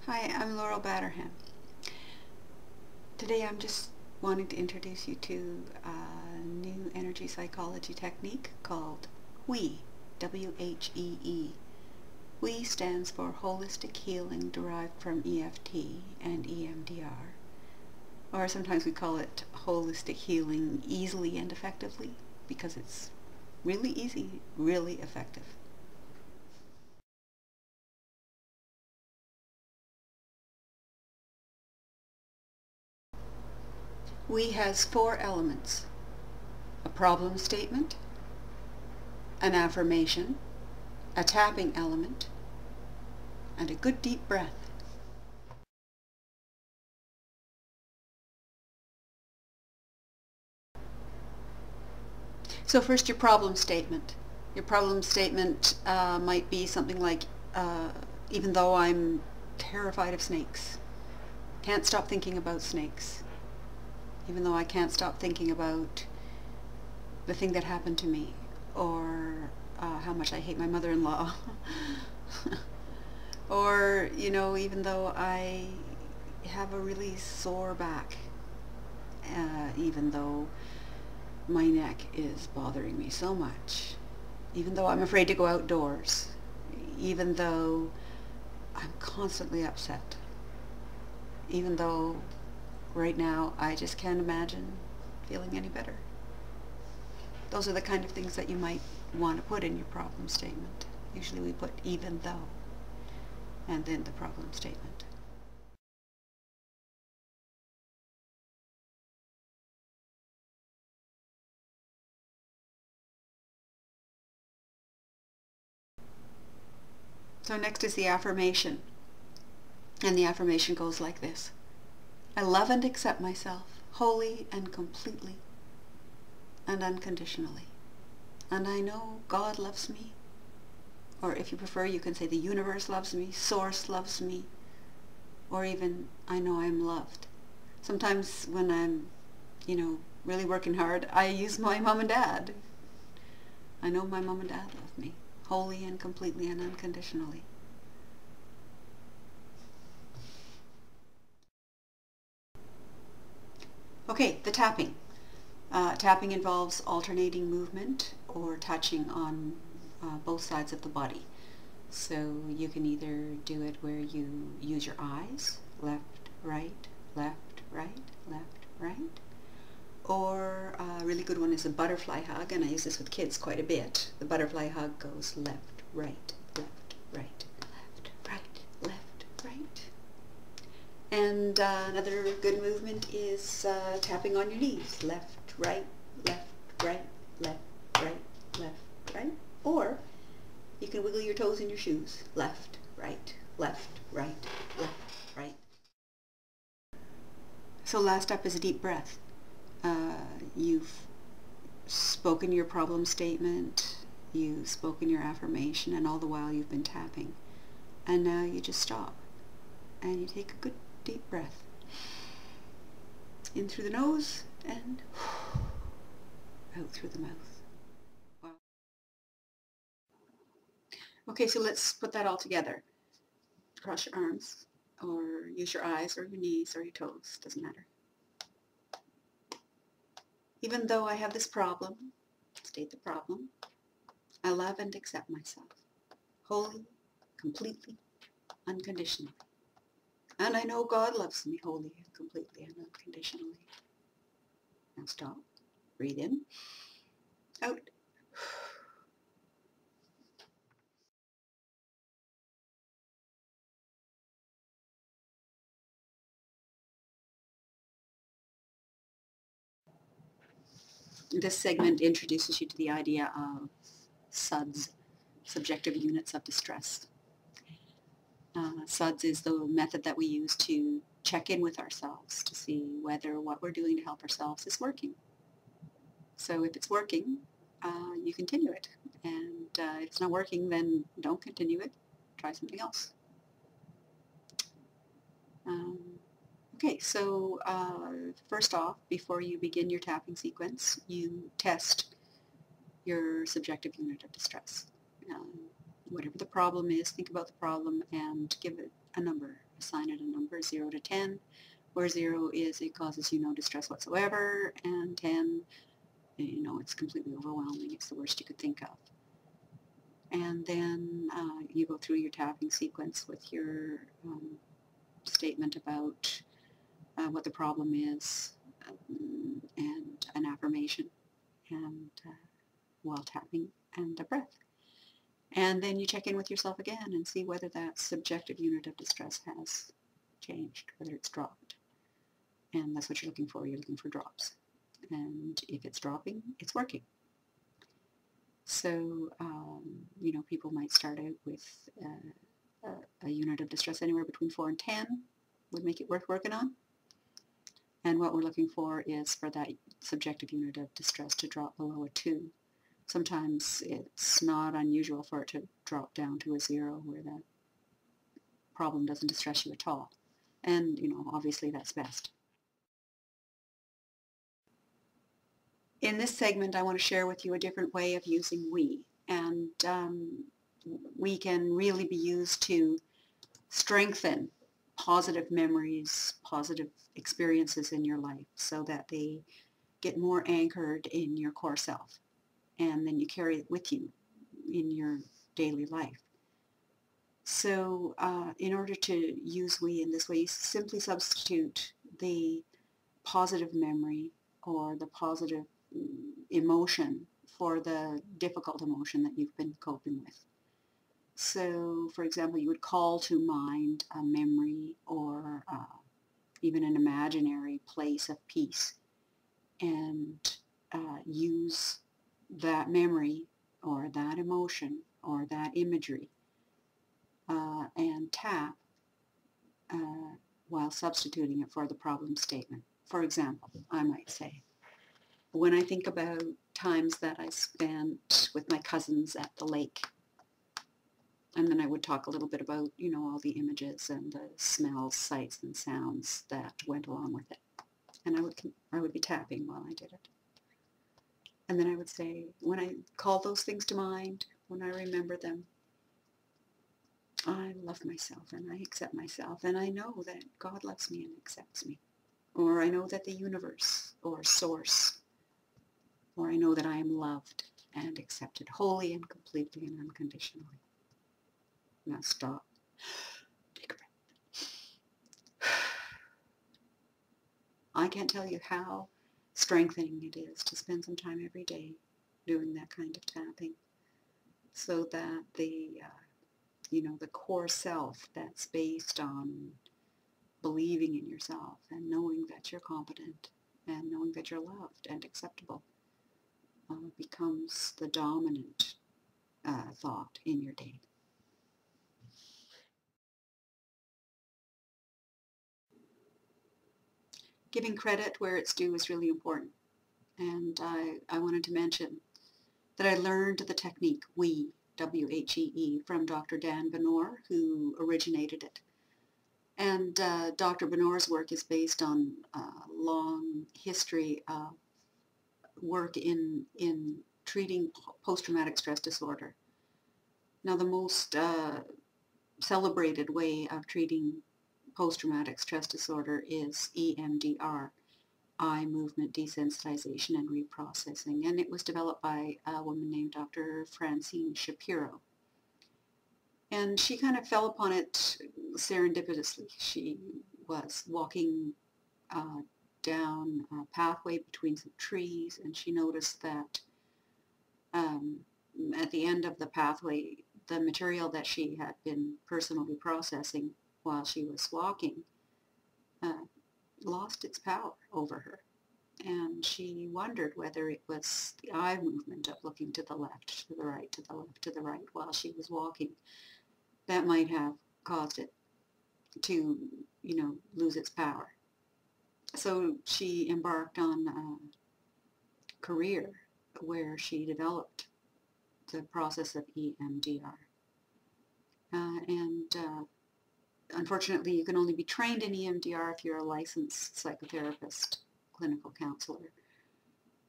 Hi, I'm Laurel Batterham. Today I'm just wanting to introduce you to a new energy psychology technique called WHEE, W-H-E-E. WHEE stands for Wholistic Healing, derived from EFT and EMDR. Or sometimes we call it Holistic Healing easily and effectively because it's really easy, really effective. WHEE has 4 elements: a problem statement, an affirmation, a tapping element, and a good deep breath. So first, your problem statement. Your problem statement might be something like, even though I'm terrified of snakes, can't stop thinking about snakes. Even though I can't stop thinking about the thing that happened to me, or how much I hate my mother-in-law. Or, even though I have a really sore back, even though my neck is bothering me so much, even though I'm afraid to go outdoors, even though I'm constantly upset, even though right now I just can't imagine feeling any better. Those are the kind of things that you might want to put in your problem statement. Usually we put even though and then the problem statement. So next is the affirmation. And the affirmation goes like this: I love and accept myself wholly and completely and unconditionally. And I know God loves me. Or if you prefer, you can say the universe loves me, Source loves me, or even I know I'm loved. Sometimes when I'm, really working hard, I use my mom and dad. I know my mom and dad love me wholly and completely and unconditionally. Okay, the tapping. Tapping involves alternating movement or touching on both sides of the body. So you can either do it where you use your eyes, left, right, left, right, left, right. Or a really good one is a butterfly hug, and I use this with kids quite a bit. The butterfly hug goes left, right, left, right, left, right, left, right. And another good movement is tapping on your knees. Left, right, left, right, left, right, left, right. Or you can wiggle your toes in your shoes. Left, right, left, right, left, right. So last up is a deep breath. You've spoken your problem statement, you've spoken your affirmation, and all the while you've been tapping. And now you just stop and you take a good deep breath. In through the nose and out through the mouth. Wow. Okay, so let's put that all together. Cross your arms, or use your eyes or your knees or your toes, doesn't matter. Even though I have this problem, state the problem, I love and accept myself, wholly, completely, unconditionally. And I know God loves me wholly, completely, and unconditionally. Now stop, breathe in, out. This segment introduces you to the idea of SUDS, subjective units of distress. SUDS is the method that we use to check in with ourselves to see whether what we're doing to help ourselves is working. So if it's working, you continue it. And if it's not working, then don't continue it. Try something else. Okay, so first off, before you begin your tapping sequence, you test your subjective unit of distress. Whatever the problem is, think about the problem and give it a number. assign it a number, 0 to 10, where 0 is it causes you no distress whatsoever, and 10, you know, it's completely overwhelming. It's the worst you could think of. And then you go through your tapping sequence with your statement about what the problem is, and an affirmation, and while tapping, and a breath. And then you check in with yourself again and see whether that subjective unit of distress has changed, whether it's dropped. And that's what you're looking for. You're looking for drops. And if it's dropping, it's working. So, you know, people might start out with a unit of distress anywhere between 4 and 10 would make it worth working on. And what we're looking for is for that subjective unit of distress to drop below a 2. Sometimes it's not unusual for it to drop down to a 0 where that problem doesn't distress you at all. And, you know, obviously that's best. In this segment, I want to share with you a different way of using WHEE. And WHEE can really be used to strengthen positive memories, positive experiences in your life so that they get more anchored in your core self. And then you carry it with you in your daily life. So in order to use WHEE in this way, you simply substitute the positive memory or the positive emotion for the difficult emotion that you've been coping with. So, for example, you would call to mind a memory or even an imaginary place of peace and use that memory or that emotion or that imagery and tap while substituting it for the problem statement. For example, I might say, when I think about times that I spent with my cousins at the lake, and then I would talk a little bit about, you know, all the images and the smells, sights, and sounds that went along with it. And I would be tapping while I did it. And then I would say, when I call those things to mind, when I remember them, I love myself and I accept myself, and I know that God loves me and accepts me. Or I know that the universe or source, or I know that I am loved and accepted wholly and completely and unconditionally. Now stop. Take a breath. I can't tell you how strengthening it is to spend some time every day doing that kind of tapping so that the, you know, the core self that's based on believing in yourself and knowing that you're competent and knowing that you're loved and acceptable becomes the dominant thought in your day. Giving credit where it's due is really important. And I wanted to mention that I learned the technique WHEE, W-H-E-E, from Dr. Dan Benor, who originated it. And Dr. Benor's work is based on a long history of work in treating post-traumatic stress disorder. Now, the most celebrated way of treating post-traumatic stress disorder is EMDR, eye movement desensitization and reprocessing, and it was developed by a woman named Dr. Francine Shapiro. And she kind of fell upon it serendipitously. She was walking down a pathway between some trees, and she noticed that at the end of the pathway, the material that she had been personally processing while she was walking lost its power over her. And she wondered whether it was the eye movement of looking to the left, to the right, to the left, to the right while she was walking that might have caused it to, you know, lose its power. So she embarked on a career where she developed the process of EMDR. Unfortunately, you can only be trained in EMDR if you're a licensed psychotherapist, clinical counselor.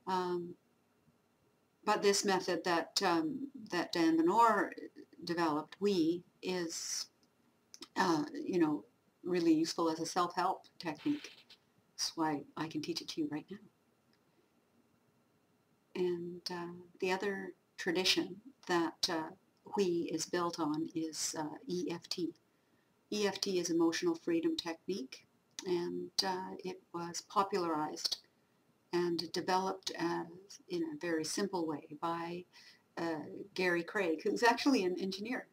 But this method that that Dan Benor developed, WHEE, is, you know, really useful as a self-help technique. That's why I can teach it to you right now. And the other tradition that WHEE is built on is EFT. EFT is emotional freedom technique, and it was popularized and developed in a very simple way by Gary Craig, who's actually an engineer.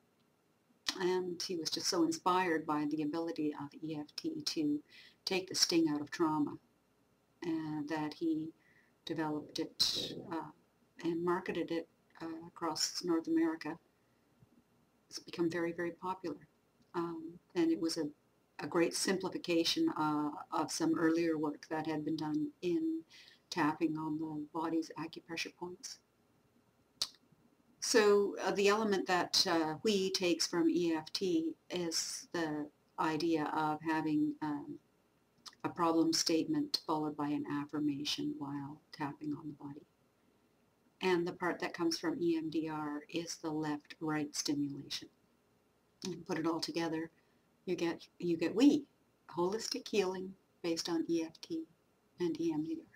And he was just so inspired by the ability of EFT to take the sting out of trauma, and that he developed it and marketed it across North America. It's become very, very popular. And it was a great simplification of some earlier work that had been done in tapping on the body's acupressure points. So the element that WHEE takes from EFT is the idea of having a problem statement followed by an affirmation while tapping on the body. And the part that comes from EMDR is the left-right stimulation. And put it all together, you get WHEE, Holistic Healing based on EFT and EMDR.